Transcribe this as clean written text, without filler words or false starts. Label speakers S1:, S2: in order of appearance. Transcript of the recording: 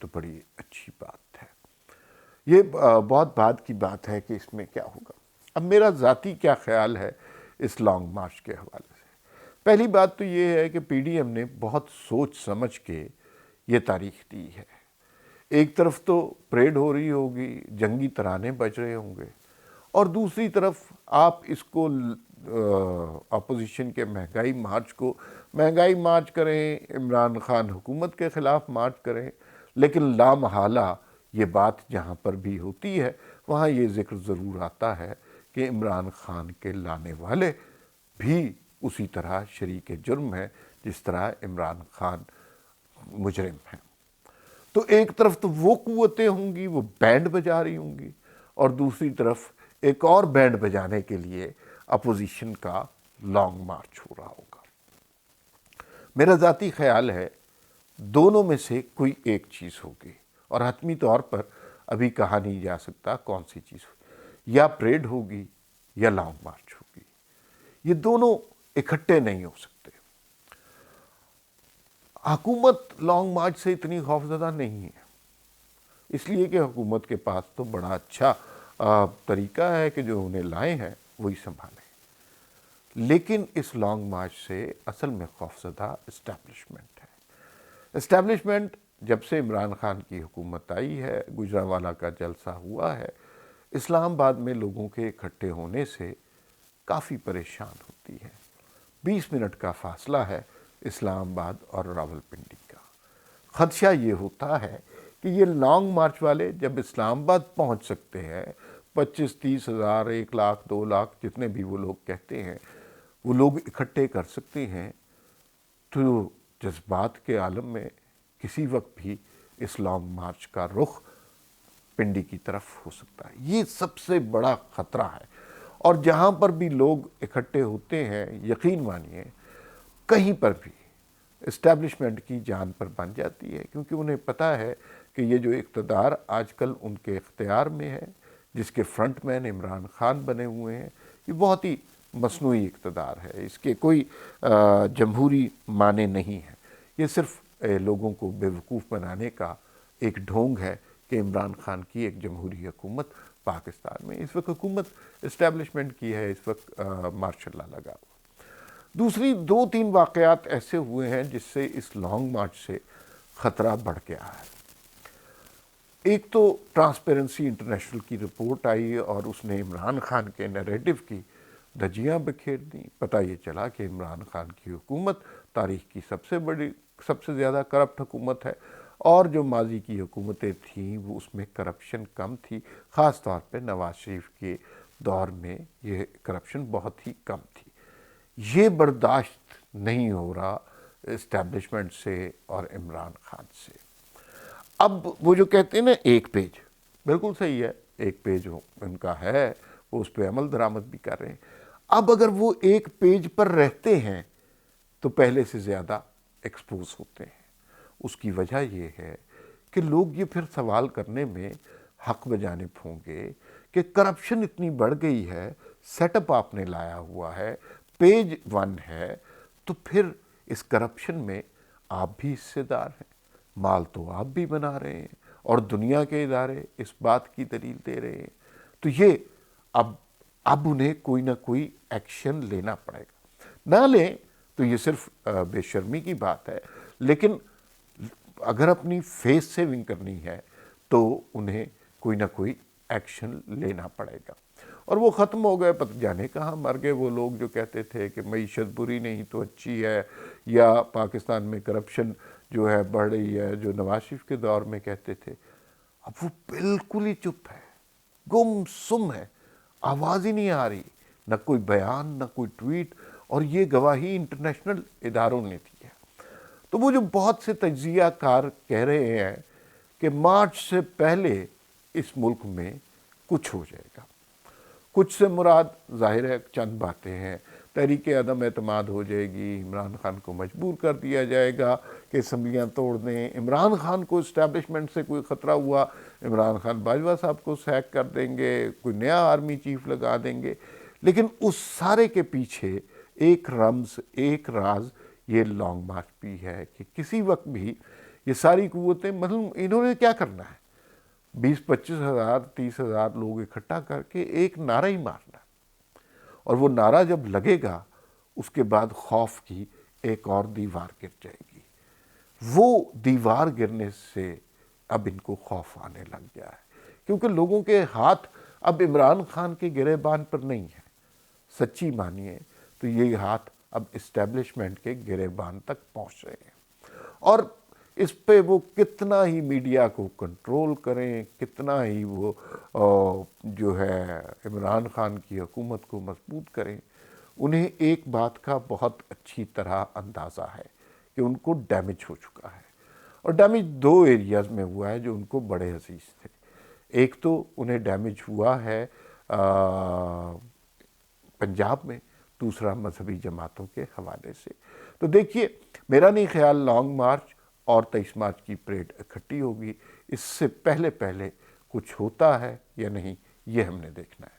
S1: تو بڑی اچھی بات ہے۔ یہ بہت بعد کی بات ہے کہ اس میں کیا ہوگا۔ اب میرا ذاتی کیا خیال ہے اس لانگ مارچ کے حوالے سے؟ پہلی بات تو یہ ہے کہ پی ڈی ایم نے بہت سوچ سمجھ کے یہ تاریخ دی ہے۔ ایک طرف تو پریڈ ہو رہی ہوگی، جنگی ترانے بج رہے ہوں گے، اور دوسری طرف آپ اس کو اپوزیشن کے مہنگائی مارچ کریں، عمران خان حکومت کے خلاف مارچ کریں، لیکن لامحالہ یہ بات جہاں پر بھی ہوتی ہے وہاں یہ ذکر ضرور آتا ہے کہ عمران خان کے لانے والے بھی اسی طرح شریک جرم ہیں جس طرح عمران خان مجرم ہیں۔ تو ایک طرف تو وہ قوتیں ہوں گی، وہ بینڈ بجا رہی ہوں گی، اور دوسری طرف ایک اور بینڈ بجانے کے لیے اپوزیشن کا لانگ مارچ ہو رہا ہوگا۔ میرا ذاتی خیال ہے دونوں میں سے کوئی ایک چیز ہوگی، اور حتمی طور پر ابھی کہا نہیں جا سکتا کون سی چیز ہوگی، یا پریڈ ہوگی یا لانگ مارچ ہوگی۔ یہ دونوں اکٹھے نہیں ہو سکتے۔ حکومت لانگ مارچ سے اتنی خوفزدہ نہیں ہے، اس لیے کہ حکومت کے پاس تو بڑا اچھا طریقہ ہے کہ جو انہیں لائے ہیں وہی سنبھالیں، لیکن اس لانگ مارچ سے اصل میں خوفزدہ اسٹیبلشمنٹ ہے۔ اسٹیبلشمنٹ جب سے عمران خان کی حکومت آئی ہے، گجرانوالہ کا جلسہ ہوا ہے، اسلام آباد میں لوگوں کے اکٹھے ہونے سے کافی پریشان ہوتی ہے۔ 20 منٹ کا فاصلہ ہے اسلام آباد اور راولپنڈی کا۔ خدشہ یہ ہوتا ہے کہ یہ لانگ مارچ والے جب اسلام آباد پہنچ سکتے ہیں، 25-30 ہزار، 1 لاکھ، 2 لاکھ، جتنے بھی وہ لوگ کہتے ہیں، وہ لوگ اکٹھے کر سکتے ہیں، تو جذبات کے عالم میں کسی وقت بھی اس لانگ مارچ کا رخ پنڈی کی طرف ہو سکتا ہے۔ یہ سب سے بڑا خطرہ ہے، اور جہاں پر بھی لوگ اکٹھے ہوتے ہیں، یقین مانیے کہیں پر بھی اسٹیبلشمنٹ کی جان پر بن جاتی ہے، کیونکہ انہیں پتہ ہے کہ یہ جو اقتدار آج کل ان کے اختیار میں ہے، جس کے فرنٹ مین عمران خان بنے ہوئے ہیں، یہ بہت ہی مصنوعی اقتدار ہے، اس کے کوئی جمہوری معنی نہیں ہے۔ یہ صرف لوگوں کو بے وقوف بنانے کا ایک ڈھونگ ہے کہ عمران خان کی ایک جمہوری حکومت پاکستان میں، اس وقت حکومت اسٹیبلشمنٹ کی ہے، اس وقت مارشل لا لگا ہوا۔ دوسری 2-3 واقعات ایسے ہوئے ہیں جس سے اس لانگ مارچ سے خطرہ بڑھ گیا ہے۔ ایک تو ٹرانسپیرنسی انٹرنیشنل کی رپورٹ آئی اور اس نے عمران خان کے نیریٹو کی دھجیاں بکھیر دیں۔ پتہ یہ چلا کہ عمران خان کی حکومت تاریخ کی سب سے زیادہ کرپٹ حکومت ہے، اور جو ماضی کی حکومتیں تھیں وہ اس میں کرپشن کم تھی، خاص طور پہ نواز شریف کے دور میں یہ کرپشن بہت ہی کم تھی۔ یہ برداشت نہیں ہو رہا اسٹیبلشمنٹ سے اور عمران خان سے۔ اب وہ جو کہتے ہیں نا ایک پیج، بالکل صحیح ہے، ایک پیج ان کا ہے، وہ اس پہ عمل درآمد بھی کر رہے ہیں۔ اب اگر وہ ایک پیج پر رہتے ہیں تو پہلے سے زیادہ ایکسپوز ہوتے ہیں۔ اس کی وجہ یہ ہے کہ لوگ یہ پھر سوال کرنے میں حق بجانب ہوں گے کہ کرپشن اتنی بڑھ گئی ہے، سیٹ اپ آپ نے لایا ہوا ہے، پیج 1 ہے، تو پھر اس کرپشن میں آپ بھی حصے دار ہیں، مال تو آپ بھی بنا رہے ہیں، اور دنیا کے ادارے اس بات کی دلیل دے رہے ہیں۔ تو یہ اب انہیں کوئی نہ کوئی ایکشن لینا پڑے گا۔ نہ لیں تو یہ صرف بے شرمی کی بات ہے، لیکن اگر اپنی فیس سیونگ کرنی ہے تو انہیں کوئی نہ کوئی ایکشن لینا پڑے گا۔ اور وہ ختم ہو گئے، پتہ جانے کہاں مر گئے وہ لوگ جو کہتے تھے کہ معیشت بری نہیں تو اچھی ہے، یا پاکستان میں کرپشن جو ہے بڑھ رہی ہے، جو نواز شریف کے دور میں کہتے تھے۔ اب وہ بالکل ہی چپ ہے، گم سم ہے، آواز ہی نہیں آ رہی، نہ کوئی بیان، نہ کوئی ٹویٹ، اور یہ گواہی انٹرنیشنل اداروں نے دی ہے۔ تو وہ جو بہت سے تجزیہ کار کہہ رہے ہیں کہ مارچ سے پہلے اس ملک میں کچھ ہو جائے گا، کچھ سے مراد ظاہر ہے چند باتیں ہیں، تحریک عدم اعتماد ہو جائے گی، عمران خان کو مجبور کر دیا جائے گا کہ اسمبلیاں توڑ دیں، عمران خان کو اسٹیبلشمنٹ سے کوئی خطرہ ہوا، عمران خان باجوہ صاحب کو سیک کر دیں گے، کوئی نیا آرمی چیف لگا دیں گے۔ لیکن اس سارے کے پیچھے ایک رمز، ایک راز یہ لانگ مارچ بھی ہے کہ کسی وقت بھی یہ ساری قوتیں، مطلب انہوں نے کیا کرنا ہے؟ 20-25 ہزار 30 ہزار لوگ اکٹھا کر کے ایک نعرہ ہی مارنا ہے، اور وہ نعرہ جب لگے گا اس کے بعد خوف کی ایک اور دیوار گر جائے گی۔ وہ دیوار گرنے سے اب ان کو خوف آنے لگ گیا ہے، کیونکہ لوگوں کے ہاتھ اب عمران خان کے گریبان پر نہیں ہے۔ سچی مانیے تو یہ ہاتھ اب اسٹیبلشمنٹ کے گریبان تک پہنچ رہے ہیں، اور اس پہ وہ کتنا ہی میڈیا کو کنٹرول کریں، کتنا ہی وہ جو ہے عمران خان کی حکومت کو مضبوط کریں، انہیں ایک بات کا بہت اچھی طرح اندازہ ہے کہ ان کو ڈیمیج ہو چکا ہے، اور ڈیمیج 2 ایریاز میں ہوا ہے جو ان کو بڑے عزیز تھے۔ ایک تو انہیں ڈیمیج ہوا ہے پنجاب میں، دوسرا مذہبی جماعتوں کے حوالے سے۔ تو دیکھیے، میرا نہیں خیال لانگ مارچ اور 23 مارچ کی پریڈ اکٹھی ہوگی، اس سے پہلے کچھ ہوتا ہے یا نہیں، یہ ہم نے دیکھنا ہے۔